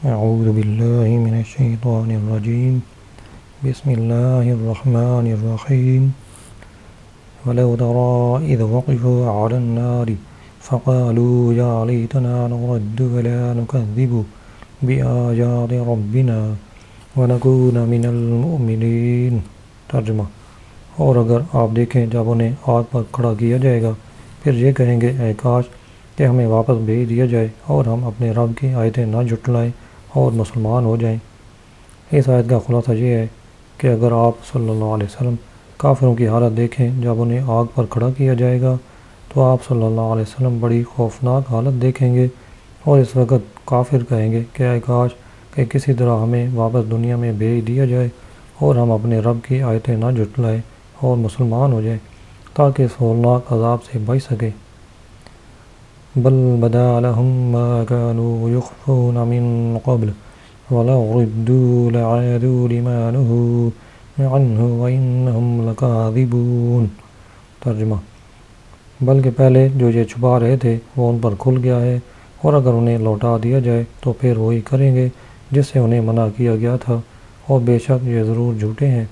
اعوذ باللہ من الشیطان الرجیم بسم اللہ الرحمن الرحیم ولو ترى إذ وقفوا على النار فقالوا يا ليتنا نرد ولا نكذب بآيات ربنا ونكون من المؤمنين۔ ترجمہ: اور اگر آپ دیکھیں جب انہیں آگ پر کھڑا کیا جائے گا، پھر یہ کہیں گے اے کاش کہ ہمیں واپس بھیج دیا جائے اور ہم اپنے رب کی آیتیں نہ جھٹلائیں اور مسلمان ہو جائیں۔ اس آیت کا خلاصہ یہ ہے کہ اگر آپ صلی اللہ علیہ وسلم کافروں کی حالت دیکھیں جب انہیں آگ پر کھڑا کیا جائے گا، تو آپ صلی اللہ علیہ وسلم بڑی خوفناک حالت دیکھیں گے، اور اس وقت کافر کہیں گے کہ اے کاش کہ کسی طرح ہمیں واپس دنیا میں بھیج دیا جائے اور ہم اپنے رب کی آیتیں نہ جھٹلائیں اور مسلمان ہو جائیں تاکہ اس ہولناک عذاب سے بچ سکے۔ بل بدا لهم ما كانوا يخفون من قبل ولو ردوا لعادوا لما نهوا عنه وإنهم لكاذبون۔ ترجمہ: بلکہ پہلے جو یہ چھپا رہے تھے وہ ان پر کھل گیا ہے، اور اگر انہیں لوٹا دیا جائے تو پھر وہی کریں گے جس سے انہیں منع کیا گیا تھا، اور بے شک یہ ضرور جھوٹے ہیں۔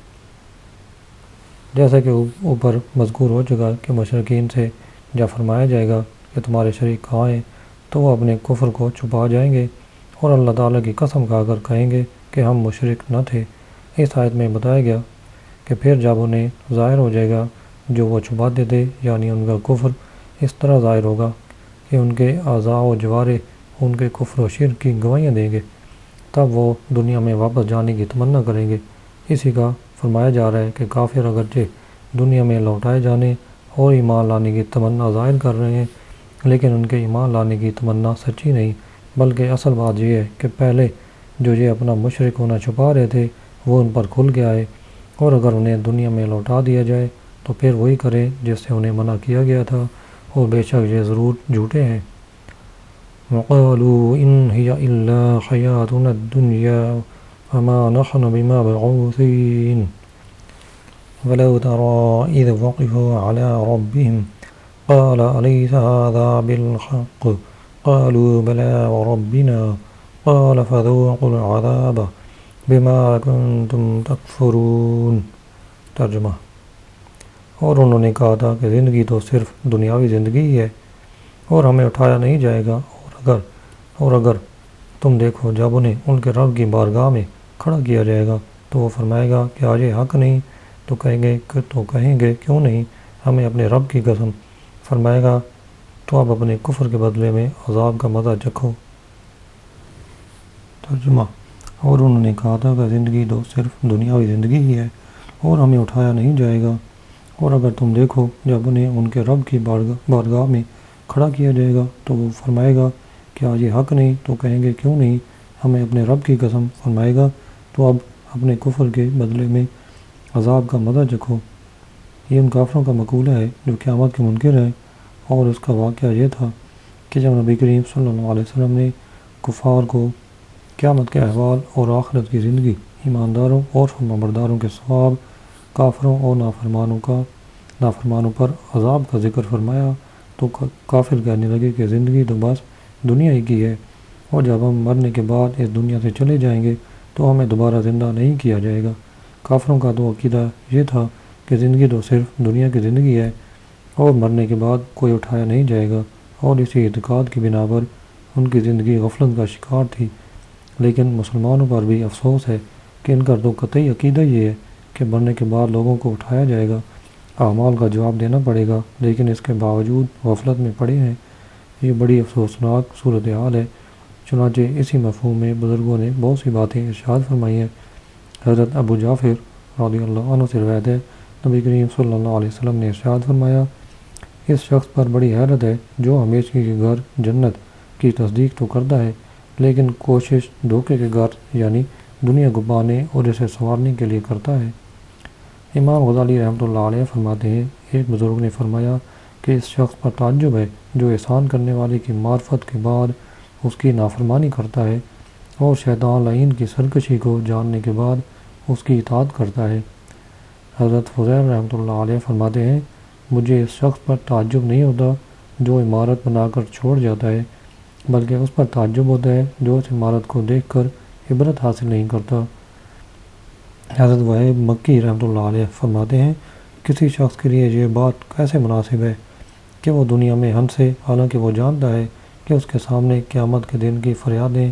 جیسا کہ اوپر مذکور ہو چکا کہ مشرکین سے جب فرمایا جائے گا کہ تمہارے شریک کہاں ہیں، تو وہ اپنے کفر کو چھپا جائیں گے اور اللہ تعالیٰ کی قسم کھا کر کہیں گے کہ ہم مشرک نہ تھے۔ اس آیت میں بتایا گیا کہ پھر جب انہیں ظاہر ہو جائے گا جو وہ چھپاتے تھے، یعنی ان کا کفر اس طرح ظاہر ہوگا کہ ان کے اعضاء و جوارح ان کے کفر و شرک کی گواہیاں دیں گے، تب وہ دنیا میں واپس جانے کی تمنا کریں گے۔ اسی کا فرمایا جا رہا ہے کہ کافر اگرچہ دنیا میں لوٹائے جانے اور ایمان لانے کی تمنا ظاہر کر رہے ہیں، لیکن ان کے ایمان لانے کی تمنا سچی نہیں، بلکہ اصل بات یہ ہے کہ پہلے جو یہ اپنا مشرک ہونا چھپا رہے تھے وہ ان پر کھل گیا ہے، اور اگر انہیں دنیا میں لوٹا دیا جائے تو پھر وہی کریں جس سے انہیں منع کیا گیا تھا، اور بے شک یہ ضرور جھوٹے ہیں۔ وَقَالُوا إِنْ هِيَ إِلَّا حَيَاتُنَا الدُّنْيَا وَمَا نَحْنُ بِمَبْعُوثِينَ وَلَوْ تَرَى إِذْ وَقِفُوا عَلَى رَبِّهِمْ قَالَ أَلَيْسَ هَذَا بِالْحَقِّ قَالُوا بَلَىٰ وَرَبِّنَا قَالَ فَذُوقُوا الْعَذَابَ بِمَا كُنتُمْ تَكْفُرُونَ۔ ترجمہ: اور انہوں نے کہا تھا کہ زندگی تو صرف دنیاوی زندگی ہی ہے اور ہمیں اٹھایا نہیں جائے گا، اور اگر تم دیکھو جب انہیں ان کے رب کی بارگاہ میں کھڑا کیا جائے گا تو وہ فرمائے گا کہ آج یہ حق نہیں، تو کہیں گے کیوں نہیں، ہمیں اپنے رب کی قسم، فرمائے گا تو اب اپنے کفر کے بدلے میں عذاب کا مزہ چکھو۔ ترجمہ: اور انہوں نے کہا تھا کہ زندگی تو صرف دنیاوی زندگی ہی ہے اور ہمیں اٹھایا نہیں جائے گا، اور اگر تم دیکھو جب انہیں ان کے رب کی بارگاہ میں کھڑا کیا جائے گا تو وہ فرمائے گا کہ آج یہ حق نہیں، تو کہیں گے کیوں نہیں، ہمیں اپنے رب کی قسم، فرمائے گا تو اب اپنے کفر کے بدلے میں عذاب کا مزہ چکھو۔ یہ ان کافروں کا مقولہ ہے جو قیامت کے منکر ہیں، اور اس کا واقعہ یہ تھا کہ جب نبی کریم صلی اللہ علیہ وسلم نے کفار کو قیامت کے احوال اور آخرت کی زندگی، ایمانداروں اور فرمانبرداروں کے ثواب، کافروں اور نافرمانوں پر عذاب کا ذکر فرمایا تو کافر کہنے لگے کہ زندگی تو بس دنیا ہی کی ہے، اور جب ہم مرنے کے بعد اس دنیا سے چلے جائیں گے تو ہمیں دوبارہ زندہ نہیں کیا جائے گا۔ کافروں کا تو عقیدہ یہ تھا کہ زندگی تو صرف دنیا کی زندگی ہے اور مرنے کے بعد کوئی اٹھایا نہیں جائے گا، اور اسی اعتقاد کی بنا پر ان کی زندگی غفلت کا شکار تھی۔ لیکن مسلمانوں پر بھی افسوس ہے کہ ان کا تو قطعی عقیدہ یہ ہے کہ مرنے کے بعد لوگوں کو اٹھایا جائے گا، اعمال کا جواب دینا پڑے گا، لیکن اس کے باوجود غفلت میں پڑے ہیں۔ یہ بڑی افسوسناک صورتحال ہے۔ چنانچہ اسی مفہوم میں بزرگوں نے بہت سی باتیں ارشاد فرمائی ہیں۔ حضرت ابو جعفر رضی اللہ عنہ سے روایت ہے، نبی کریم صلی اللہ علیہ وسلم نے ارشاد فرمایا، اس شخص پر بڑی حیرت ہے جو ہمیشگی کے گھر جنت کی تصدیق تو کرتا ہے، لیکن کوشش دھوکے کے گھر یعنی دنیا کو پانے اور اسے سنوارنے کے لیے کرتا ہے۔ امام غزالی رحمۃ اللہ علیہ فرماتے ہیں، ایک بزرگ نے فرمایا کہ اس شخص پر تعجب ہے جو احسان کرنے والے کی معرفت کے بعد اس کی نافرمانی کرتا ہے، اور شیطان لعین کی سرکشی کو جاننے کے بعد اس کی اطاعت کرتا ہے۔ حضرت فضیل رحمۃ اللہ علیہ فرماتے ہیں، مجھے اس شخص پر تعجب نہیں ہوتا جو عمارت بنا کر چھوڑ جاتا ہے بلکہ اس پر تعجب ہوتا ہے جو اس عمارت کو دیکھ کر عبرت حاصل نہیں کرتا۔ حضرت وہیب مکی رحمۃ اللہ علیہ فرماتے ہیں، کسی شخص کے لیے یہ بات کیسے مناسب ہے کہ وہ دنیا میں ہنسے، حالانکہ وہ جانتا ہے کہ اس کے سامنے قیامت کے دن کی فریادیں،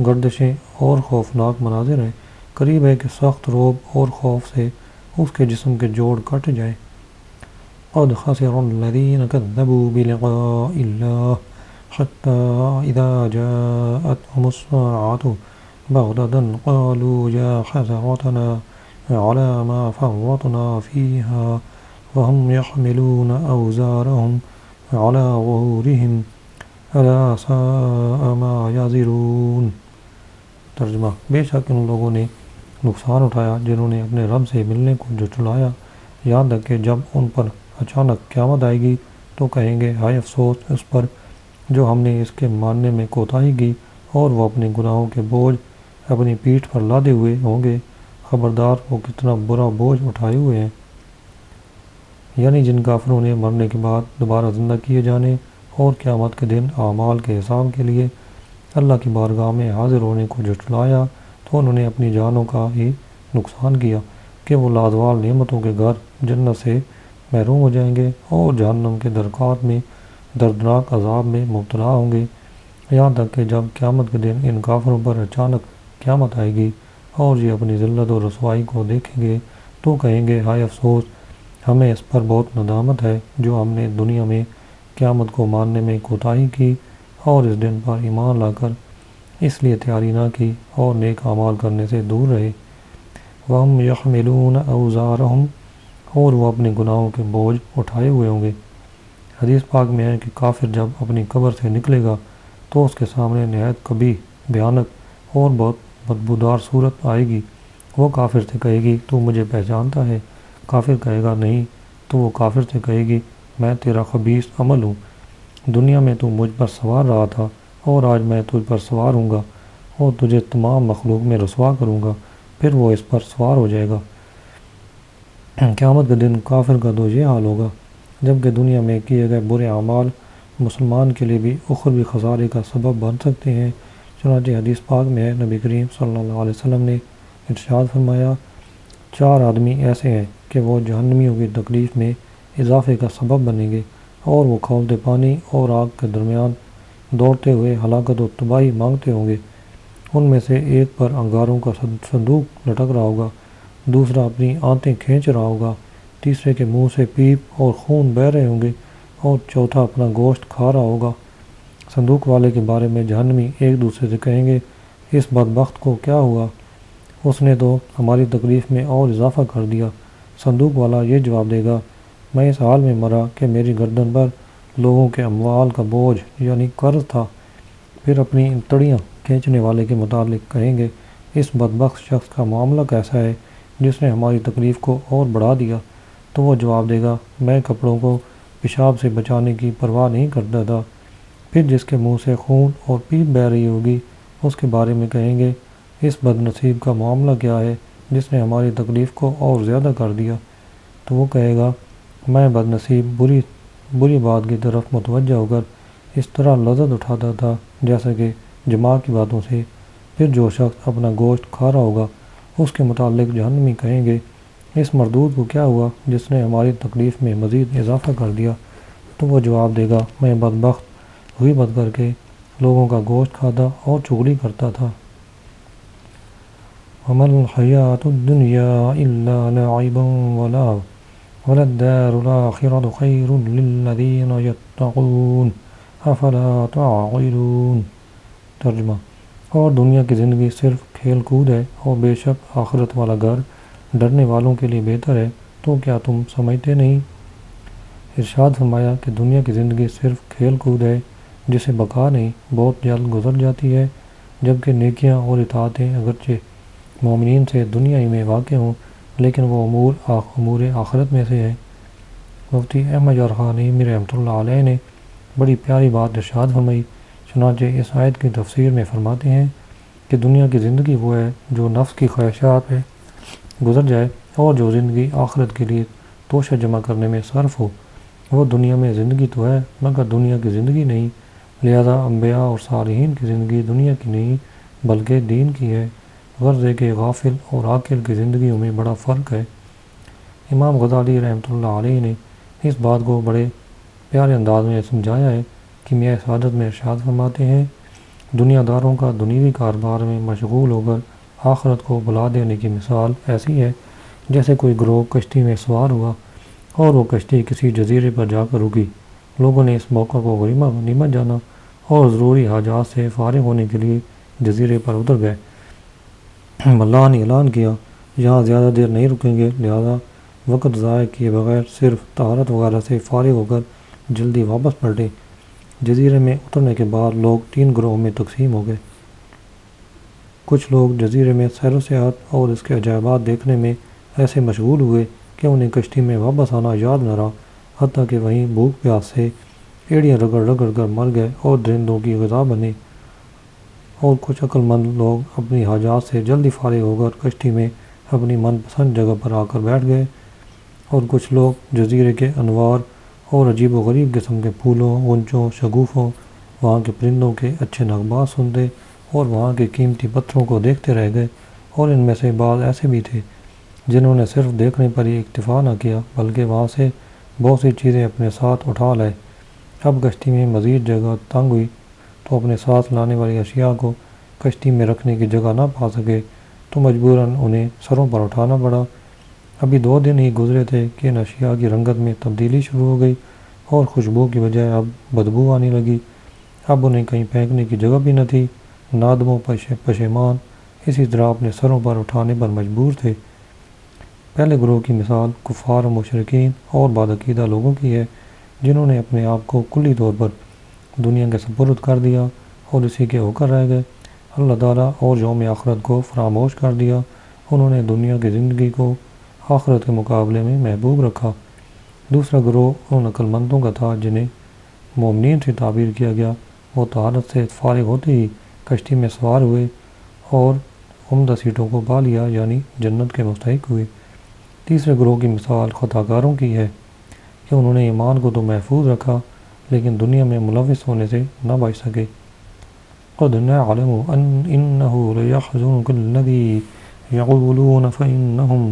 گردشیں اور خوفناک مناظر ہیں۔ قریب ہے کہ سخت رعب اور خوف سے اس کے جسم کے جوڑ کٹ جائیں۔ قد خسر الذين كذبوا بلقاء الله حتى إذا جاءتهم الساعة بغتة قالوا يا حسرتنا على ما فرطنا فيها وهم يحملون أوزارهم على ظهورهم ألا ساء ما يزرون۔ ترجمہ: بے شک ان لوگوں نے نقصان اٹھایا جنہوں نے اپنے رب سے ملنے کو جھٹلایا، یاد تک کہ جب ان پر اچانک قیامت آئے گی تو کہیں گے، ہائے افسوس اس پر جو ہم نے اس کے ماننے میں کوتاہی کی، اور وہ اپنے گناہوں کے بوجھ اپنی پیٹھ پر لادے ہوئے ہوں گے۔ خبردار وہ کتنا برا بوجھ اٹھائے ہوئے ہیں۔ یعنی جن کافروں نے مرنے کے بعد دوبارہ زندہ کیے جانے اور قیامت کے دن اعمال کے حساب کے لیے اللہ کی بارگاہ میں حاضر ہونے کو جھٹلایا، تو انہوں نے اپنی جانوں کا ہی نقصان کیا کہ وہ لازوال نعمتوں کے گھر جنت سے محروم ہو جائیں گے اور جہنم کے درکات میں دردناک عذاب میں مبتلا ہوں گے، یہاں تک کہ جب قیامت کے دن ان کافروں پر اچانک قیامت آئے گی اور یہ اپنی ذلت و رسوائی کو دیکھیں گے تو کہیں گے، ہائے افسوس ہمیں اس پر بہت ندامت ہے جو ہم نے دنیا میں قیامت کو ماننے میں کوتاہی کی اور اس دن پر ایمان لا کر اس لیے تیاری نہ کی اور نیک اعمال کرنے سے دور رہے۔ وَهُمْ يَحْمِلُونَ أَوْزَارَهُمْ، اور وہ اپنے گناہوں کے بوجھ اٹھائے ہوئے ہوں گے۔ حدیث پاک میں ہے کہ کافر جب اپنی قبر سے نکلے گا تو اس کے سامنے نہایت قبیح، بھیانک اور بہت بدبودار صورت آئے گی۔ وہ کافر سے کہے گی، تو مجھے پہچانتا ہے؟ کافر کہے گا، نہیں۔ تو وہ کافر سے کہے گی، میں تیرا خبیث عمل ہوں، دنیا میں تو مجھ پر سوار رہا تھا اور آج میں تجھ پر سوار ہوں گا اور تجھے تمام مخلوق میں رسوا کروں گا۔ پھر وہ اس پر سوار ہو جائے گا۔ قیامت کے دن کافر کا تو یہ حال ہوگا، جبکہ دنیا میں کیے گئے برے اعمال مسلمان کے لیے بھی اخروی خسارے کا سبب بن سکتے ہیں۔ چنانچہ حدیث پاک میں ہے، نبی کریم صلی اللہ علیہ وسلم نے ارشاد فرمایا، 4 آدمی ایسے ہیں کہ وہ جہنمیوں کی تکلیف میں اضافے کا سبب بنیں گے، اور وہ کھولتے پانی اور آگ کے درمیان دوڑتے ہوئے ہلاکت و تباہی مانگتے ہوں گے۔ ان میں سے ایک پر انگاروں کا صندوق لٹک رہا ہوگا، دوسرا اپنی آنتیں کھینچ رہا ہوگا، تیسرے کے منہ سے پیپ اور خون بہہ رہے ہوں گے، اور چوتھا اپنا گوشت کھا رہا ہوگا۔ صندوق والے کے بارے میں جہنمی ایک دوسرے سے کہیں گے، اس بدبخت کو کیا ہوا؟ اس نے تو ہماری تکلیف میں اور اضافہ کر دیا۔ صندوق والا یہ جواب دے گا، میں اس حال میں مرا کہ میری گردن پر لوگوں کے اموال کا بوجھ یعنی قرض تھا۔ پھر اپنی تڑیاں کھینچنے والے کے متعلق کہیں گے، اس بدبخت شخص کا معاملہ کیسا ہے جس نے ہماری تکلیف کو اور بڑھا دیا؟ تو وہ جواب دے گا، میں کپڑوں کو پیشاب سے بچانے کی پرواہ نہیں کرتا تھا۔ پھر جس کے منہ سے خون اور پیپ بہہ رہی ہوگی اس کے بارے میں کہیں گے، اس بد نصیب کا معاملہ کیا ہے جس نے ہماری تکلیف کو اور زیادہ کر دیا؟ تو وہ کہے گا، میں بد نصیب بری بات کی طرف متوجہ ہو کر اس طرح لذت اٹھاتا تھا جیسا کہ جماع کی باتوں سے۔ پھر جو شخص اپنا گوشت کھا رہا ہوگا اس کے متعلق جہنمی کہیں گے، اس مردود کو کیا ہوا جس نے ہماری تکلیف میں مزید اضافہ کر دیا؟ تو وہ جواب دے گا، میں بدبخت غیبت کر کے لوگوں کا گوشت کھاتا اور چغلی کرتا تھا۔ وَمَا الْحَيَاةُ الدُّنْيَا إِلَّا لَعِبٌ وَلَهْوٌ وَلَلدَّارُ الْآخِرَةُ خَيْرٌ لِّلَّذِينَ يَتَّقُونَ أَفَلَا تَعْقِلُونَ۔ ترجمہ: اور دنیا کی زندگی صرف کھیل کود ہے، اور بے شک آخرت والا گھر ڈرنے والوں کے لیے بہتر ہے، تو کیا تم سمجھتے نہیں؟ ارشاد فرمایا کہ دنیا کی زندگی صرف کھیل کود ہے جسے بقا نہیں، بہت جلد گزر جاتی ہے، جبکہ نیکیاں اور اطاعتیں اگرچہ مومنین سے دنیا ہی میں واقع ہوں لیکن وہ امور آخرت میں سے ہیں۔ مفتی احمد یار خان نعیمی رحمۃ اللہ علیہ نے بڑی پیاری بات ارشاد فرمائی۔ چنانچہ اس آیت کی تفسیر میں فرماتے ہیں کہ دنیا کی زندگی وہ ہے جو نفس کی خواہشات پہ گزر جائے، اور جو زندگی آخرت کے لیے توشہ جمع کرنے میں صرف ہو۔ وہ دنیا میں زندگی تو ہے مگر دنیا کی زندگی نہیں، لہذا انبیاء اور صالحین کی زندگی دنیا کی نہیں بلکہ دین کی ہے، غرض ہے کہ غافل اور عاقل کی زندگیوں میں بڑا فرق ہے۔ امام غزالی رحمۃ اللہ علیہ نے اس بات کو بڑے پیارے انداز میں سمجھایا ہے کہ میاں سعادت میں ارشاد فرماتے ہیں، دنیا داروں کا دنیوی کاروبار میں مشغول ہو کر آخرت کو بھلا دینے کی مثال ایسی ہے جیسے کوئی گروہ کشتی میں سوار ہوا اور وہ کشتی کسی جزیرے پر جا کر رکی۔ لوگوں نے اس موقع کو غنیمت جانا اور ضروری حاجات سے فارغ ہونے کے لیے جزیرے پر اتر گئے۔ اللہ نے اعلان کیا، یہاں زیادہ دیر نہیں رکیں گے، لہذا وقت ضائع کیے بغیر صرف طہارت وغیرہ سے فارغ ہو کر جلدی واپس پلٹے۔ جزیرے میں اترنے کے بعد لوگ 3 گروہوں میں تقسیم ہو گئے۔ کچھ لوگ جزیرے میں سیر و سیاحت اور اس کے عجائبات دیکھنے میں ایسے مشغول ہوئے کہ انہیں کشتی میں واپس آنا یاد نہ رہا، حتیٰ کہ وہیں بھوک پیاس سے ایڑیاں رگڑ رگڑ کر مر گئے اور درندوں کی غذا بنے۔ اور کچھ عقل مند لوگ اپنی حاجات سے جلدی فارغ ہو کر کشتی میں اپنی من پسند جگہ پر آ کر بیٹھ گئے، اور کچھ لوگ جزیرے کے انوار اور عجیب و غریب قسم کے پھولوں، غنچوں، شگوفوں، وہاں کے پرندوں کے اچھے نغمات سنتے اور وہاں کے قیمتی پتھروں کو دیکھتے رہ گئے، اور ان میں سے بعض ایسے بھی تھے جنہوں نے صرف دیکھنے پر ہی اکتفا نہ کیا بلکہ وہاں سے بہت سی چیزیں اپنے ساتھ اٹھا لائے۔ اب کشتی میں مزید جگہ تنگ ہوئی تو اپنے ساتھ لانے والی اشیاء کو کشتی میں رکھنے کی جگہ نہ پا سکے تو مجبوراً انہیں سروں پر اٹھانا پڑا۔ ابھی 2 دن ہی گزرے تھے کہ ان اشیاء کی رنگت میں تبدیلی شروع ہو گئی اور خوشبو کی بجائے اب بدبو آنے لگی۔ اب انہیں کہیں پھینکنے کی جگہ بھی نہ تھی۔ نادم و پشیمان اسی طرح اپنے سروں پر اٹھانے پر مجبور تھے۔ پہلے گروہ کی مثال کفار و مشرکین اور بعدعقیدہ لوگوں کی ہے جنہوں نے اپنے آپ کو کلی طور پر دنیا کے سپرد کر دیا اور اسی کے ہو کر رہ گئے، اللہ تعالیٰ اور یوم آخرت کو فراموش کر دیا۔ انہوں نے دنیا کی زندگی کو آخرت کے مقابلے میں محبوب رکھا۔ دوسرا گروہ ان عقل مندوں کا تھا جنہیں مومنین سے تعبیر کیا گیا، وہ طہارت سے فارغ ہوتے ہی کشتی میں سوار ہوئے اور عمدہ سیٹوں کو پا لیا، یعنی جنت کے مستحق ہوئے۔ تیسرے گروہ کی مثال خطاکاروں کی ہے کہ انہوں نے ایمان کو تو محفوظ رکھا لیکن دنیا میں ملوث ہونے سے نہ بچ سکے۔ قد نعلم انه ليحزنك الذي يقولون فإنهم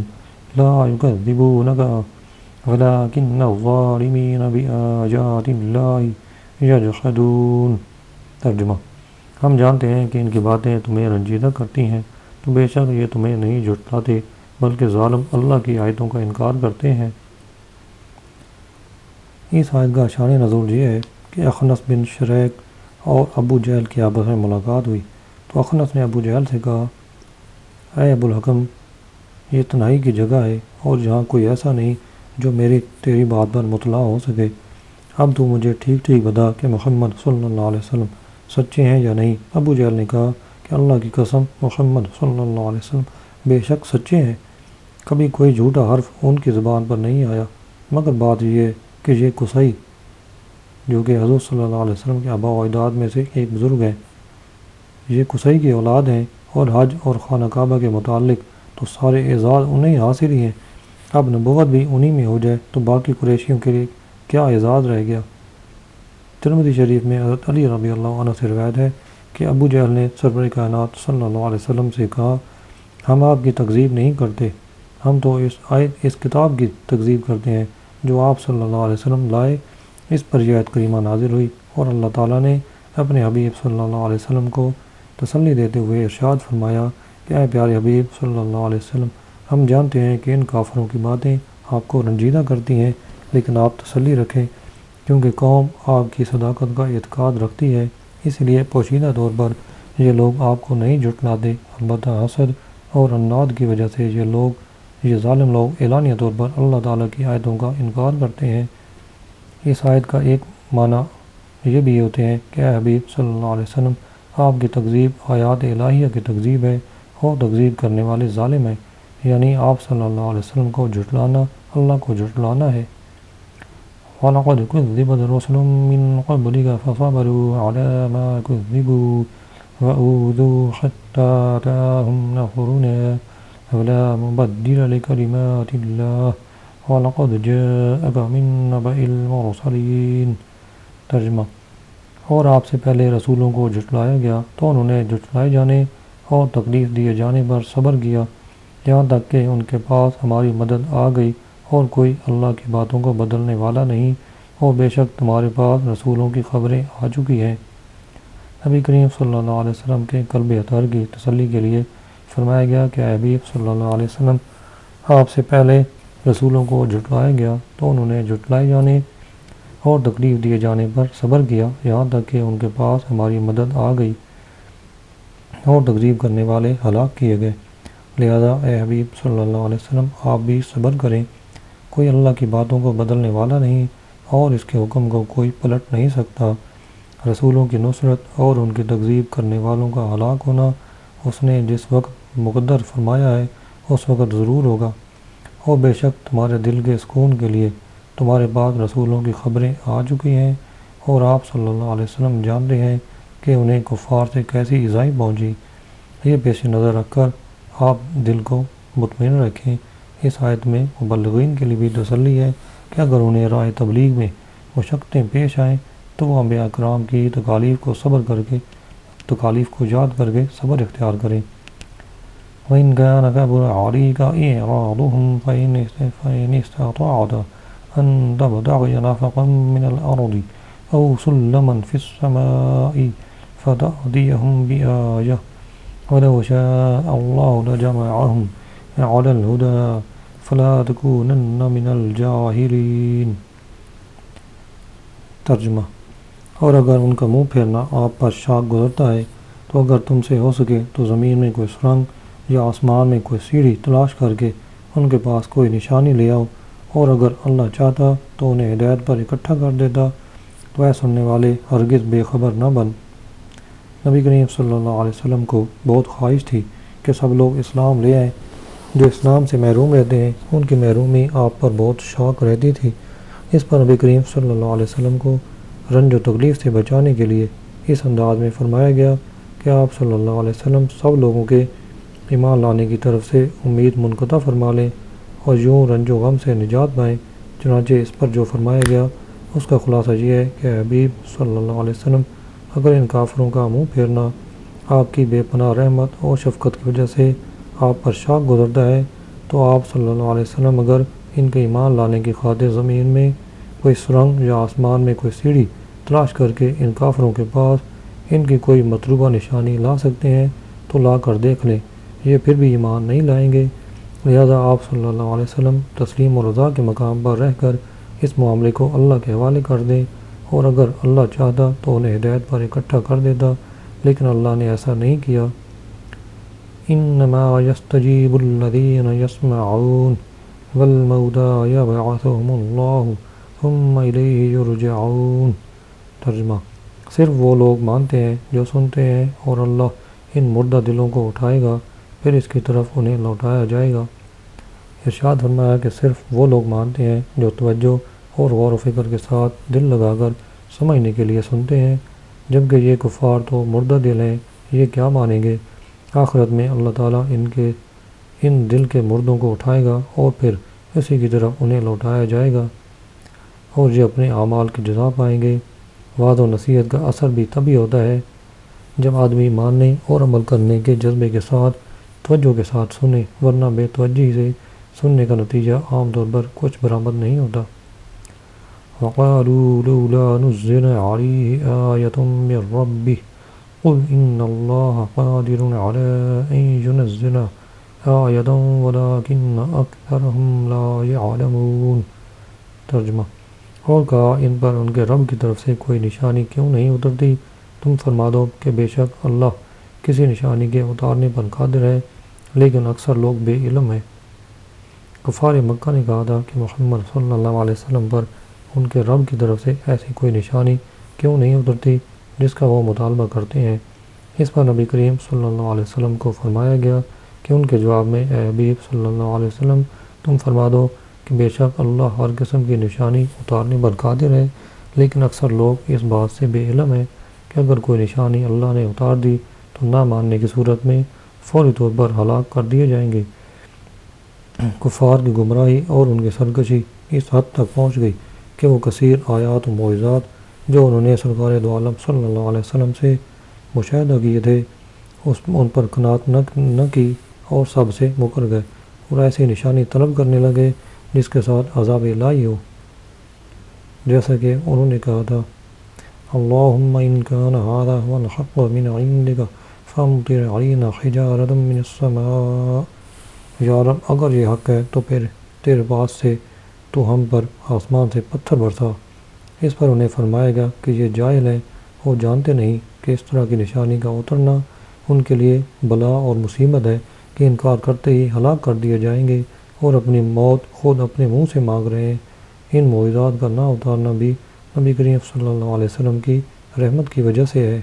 لا يكذبونك ولكن الظالمين بآيات الله يجحدون۔ ترجمہ: ہم جانتے ہیں کہ ان کی باتیں تمہیں رنجیدہ کرتی ہیں، تو بے شک یہ تمہیں نہیں جھٹلاتے بلکہ ظالم اللہ کی آیتوں کا انکار کرتے ہیں۔ اس آیت کا شان نزول یہ ہے کہ اخنس بن شریک اور ابو جہل کی آپس میں ملاقات ہوئی تو اخنس نے ابو جہل سے کہا، اے ابو الحکم، یہ تنہائی کی جگہ ہے اور یہاں کوئی ایسا نہیں جو تیری بات پر مطلع ہو سکے۔ اب تو مجھے ٹھیک ٹھیک بتا کہ محمد صلی اللہ علیہ وسلم سچے ہیں یا نہیں۔ ابو جہل نے کہا کہ اللہ کی قسم، محمد صلی اللہ علیہ وسلم بے شک سچے ہیں، کبھی کوئی جھوٹا حرف ان کی زبان پر نہیں آیا، مگر بات یہ ہے کہ یہ قصی جو کہ حضور صلی اللہ علیہ وسلم کے آباء و اجداد میں سے ایک بزرگ ہیں، یہ قصی کی اولاد ہیں، اور حج اور خانہ کعبہ کے متعلق تو سارے اعزاز انہیں حاصل ہی ہیں۔ اب نبوت بھی انہی میں ہو جائے تو باقی قریشیوں کے لیے کیا اعزاز رہ گیا۔ ترمذی شریف میں حضرت علی رضی اللہ عنہ سے روایت ہے کہ ابو جہل نے سرور کائنات صلی اللہ علیہ وسلم سے کہا، ہم آپ کی تکذیب نہیں کرتے، ہم تو اس کتاب کی تکذیب کرتے ہیں جو آپ صلی اللہ علیہ وسلم لائے۔ اس پر یہ آیت کریمہ نازل ہوئی اور اللہ تعالیٰ نے اپنے حبیب صلی اللہ علیہ وسلم کو تسلی دیتے ہوئے ارشاد فرمایا کہ اے پیارے حبیب صلی اللہ علیہ وسلم، ہم جانتے ہیں کہ ان کافروں کی باتیں آپ کو رنجیدہ کرتی ہیں، لیکن آپ تسلی رکھیں کیونکہ قوم آپ کی صداقت کا اعتقاد رکھتی ہے، اس لیے پوشیدہ طور پر یہ لوگ آپ کو نہیں جھٹلاتے، البتہ حسد اور عناد کی وجہ سے یہ ظالم لوگ اعلانیہ طور پر اللہ تعالیٰ کی آیتوں کا انکار کرتے ہیں۔ اس آیت کا ایک معنی یہ بھی ہوتے ہیں کہ اے حبیب صلی اللہ علیہ وسلم، آپ کی تکذیب آیات الہیہ کی تکذیب ہے اور تکذیب کرنے والے ظالم ہیں، یعنی آپ صلی اللہ علیہ وسلم کو جھٹلانا اللہ کو جھٹلانا ہے۔ وَلَقَدْ كُذِّبَتْ رُسُلٌ مِّن قَبْلِكَ فَصَبَرُوا عَلَىٰ مَا كُذِّبُوا وَأُوذُوا حَتَّىٰ أَتَاهُمْ نَصْرُنَا وَلَا مُبَدِّلَ لِكَلِمَاتِ اللَّهِ وَلَقَدْ جَاءَكَ مِن نَّبَإِ الْمُرْسَلِينَ۔ ترجمہ: اور آپ سے پہلے رسولوں کو جھٹلایا گیا تو انہوں نے جھٹلائے جانے اور تکلیف دیے جانے پر صبر کیا، یہاں تک کہ ان کے پاس ہماری مدد آ گئی، اور کوئی اللہ کی باتوں کو بدلنے والا نہیں، اور بے شک تمہارے پاس رسولوں کی خبریں آ چکی ہیں۔ نبی کریم صلی اللہ علیہ وسلم کے قلب اطہر کی تسلی کے لیے فرمایا گیا کہ اے حبیب صلی اللہ علیہ وسلم، آپ سے پہلے رسولوں کو جھٹلایا گیا تو انہوں نے جھٹلائے جانے اور تکلیف دیے جانے پر صبر کیا، یہاں تک کہ ان کے پاس ہماری مدد آ گئی اور تکذیب کرنے والے ہلاک کیے گئے۔ لہذا اے حبیب صلی اللہ علیہ وسلم، آپ بھی صبر کریں، کوئی اللہ کی باتوں کو بدلنے والا نہیں، اور اس کے حکم کو کوئی پلٹ نہیں سکتا۔ رسولوں کی نصرت اور ان کی تکذیب کرنے والوں کا ہلاک ہونا اس نے جس وقت مقدر فرمایا ہے اس وقت ضرور ہوگا، اور بے شک تمہارے دل کے سکون کے لیے تمہارے پاس رسولوں کی خبریں آ چکی ہیں، اور آپ صلی اللہ علیہ وسلم جانتے ہیں کہ انہیں کفار سے کیسی ایذائیں پہنچی۔ یہ پیش نظر رکھ کر آپ دل کو مطمئن رکھیں۔ اس آیت میں مبلغین کے لیے بھی تسلی ہے کہ اگر انہیں راہ تبلیغ میں مشقتیں پیش آئیں تو وہ انبیاء کرام کی تکالیف کو یاد کر کے صبر اختیار کریں۔ وَإِنْ كَانَ كَبُرَ عَلَيْكَ إِعْرَاضُهُمْ فَإِنِ اسْتَطَعْتَ أَنْ تَبْتَغِيَ نَفَقًا مِنَ الْأَرْضِ أَوْ سُلَّمًا فِي السَّمَاءِ فَتَأْتِيَهُمْ بِآيَةٍ وَلَوْ شَاءَ اللَّهُ لَجَمَعَهُمْ عَلَى الْهُدَى فَلَا تَكُونَنَّ مِنَ الْجَاهِلِينَ۔ ترجمہ: اور اگر ان کا منہ پھیرنا آپ پر شاق گزرتا ہے تو اگر تم سے ہو سکے تو زمین میں کوئی سرنگ یا آسمان میں کوئی سیڑھی تلاش کر کے ان کے پاس کوئی نشانی لے آؤ، اور اگر اللہ چاہتا تو انہیں ہدایت پر اکٹھا کر دیتا، تو اے سننے والے ہرگز بے خبر نہ بن۔ نبی کریم صلی اللہ علیہ وسلم کو بہت خواہش تھی کہ سب لوگ اسلام لے آئیں۔ جو اسلام سے محروم رہتے ہیں ان کی محرومی آپ پر بہت شوق رہتی تھی۔ اس پر نبی کریم صلی اللہ علیہ وسلم کو رنج و تکلیف سے بچانے کے لیے اس انداز میں فرمایا گیا کہ آپ صلی اللہ علیہ وسلم سب لوگوں کے ایمان لانے کی طرف سے امید منقطع فرما لیں اور یوں رنج و غم سے نجات پائیں۔ چنانچہ اس پر جو فرمایا گیا اس کا خلاصہ یہ ہے کہ حبیب صلی اللہ علیہ وسلم، اگر ان کافروں کا منہ پھیرنا آپ کی بے پناہ رحمت اور شفقت کی وجہ سے آپ پر شاق گزرتا ہے تو آپ صلی اللہ علیہ وسلم اگر ان کے ایمان لانے کی خاطر زمین میں کوئی سرنگ یا آسمان میں کوئی سیڑھی تلاش کر کے ان کافروں کے پاس ان کی کوئی مطلوبہ نشانی لا سکتے ہیں تو لا کر دیکھ لیں، یہ پھر بھی ایمان نہیں لائیں گے۔ لہذا آپ صلی اللہ علیہ وسلم تسلیم و رضا کے مقام پر رہ کر اس معاملے کو اللہ کے حوالے کر دیں، اور اگر اللہ چاہتا تو انہیں ہدایت پر اکٹھا کر دیتا، لیکن اللہ نے ایسا نہیں کیا۔ انما یستجیب الذین یسمعون والموتى یبعثهم اللہ ثم الیہ یرجعون۔ ترجمہ: صرف وہ لوگ مانتے ہیں جو سنتے ہیں، اور اللہ ان مردہ دلوں کو اٹھائے گا، پھر اس کی طرف انہیں لوٹایا جائے گا۔ ارشاد فرمایا کہ صرف وہ لوگ مانتے ہیں جو توجہ اور غور و فکر کے ساتھ دل لگا کر سمجھنے کے لیے سنتے ہیں، جبکہ یہ کفار تو مردہ دل ہیں، یہ کیا مانیں گے۔ آخرت میں اللہ تعالیٰ ان دل کے مردوں کو اٹھائے گا اور پھر اسی کی طرف انہیں لوٹایا جائے گا، اور یہ اپنے اعمال کی جزا پائیں گے۔ وعظ و نصیحت کا اثر بھی تبھی ہوتا ہے جب آدمی ماننے اور عمل کرنے کے جذبے کے ساتھ توجہ کے ساتھ سنے، ورنہ بے توجہی سے سننے کا نتیجہ عام طور پر کچھ برآمد نہیں ہوتا۔ وَقَالُوا لَوْلَا نُزِّلَ عَلَيْهِ آيَةٌ مِّن رَّبِّهِ قُلْ إِنَّ اللَّهَ قَادِرٌ عَلَىٰ أَن يُنَزِّلَ آيَةً وَلَٰكِنَّ أَكْثَرَهُمْ لَا يَعْلَمُونَ۔ ترجمہ: اور کہا ان پر ان کے رب کی طرف سے کوئی نشانی کیوں نہیں اترتی؟ تم فرما دو کہ بے شک اللہ کسی نشانی کے اتارنے پر قادر ہے، لیکن اکثر لوگ بے علم ہیں۔ کفار مکہ نے کہا تھا کہ محمد صلی اللہ علیہ وسلم پر ان کے رب کی طرف سے ایسی کوئی نشانی کیوں نہیں اترتی جس کا وہ مطالبہ کرتے ہیں۔ اس پر نبی کریم صلی اللہ علیہ وسلم کو فرمایا گیا کہ ان کے جواب میں اے حبیب صلی اللہ علیہ وسلم، تم فرما دو کہ بے شک اللہ ہر قسم کی نشانی اتارنے پر قادر ہے، لیکن اکثر لوگ اس بات سے بے علم ہیں کہ اگر کوئی نشانی اللہ نے اتار دی تو نہ ماننے کی صورت میں فوری طور پر ہلاک کر دیے جائیں گے۔ کفار کی گمراہی اور ان کی سرکشی اس حد تک پہنچ گئی کہ وہ کثیر آیات و معجزات جو انہوں نے سرکار دو عالم صلی اللہ علیہ وسلم سے مشاہدہ کیے تھے ان پر قناعت نہ کی اور سب سے مکر گئے اور ایسی نشانی طلب کرنے لگے جس کے ساتھ عذاب الہی ہو، جیسا کہ انہوں نے کہا تھا اللہم ان کان ھذا ھو الحق من عندک فامطر علینا حجارۃ من السماء، یا رب اگر یہ حق ہے تو پھر تیرے پاس سے تو ہم پر آسمان سے پتھر برسا۔ اس پر انہیں فرمائے گا کہ یہ جاہل ہیں اور جانتے نہیں کہ اس طرح کی نشانی کا اترنا ان کے لیے بلا اور مصیبت ہے کہ انکار کرتے ہی ہلاک کر دیے جائیں گے اور اپنی موت خود اپنے منہ سے مانگ رہے ہیں۔ ان معجزات کا نہ اتارنا بھی نبی کریم صلی اللہ علیہ وسلم کی رحمت کی وجہ سے ہے۔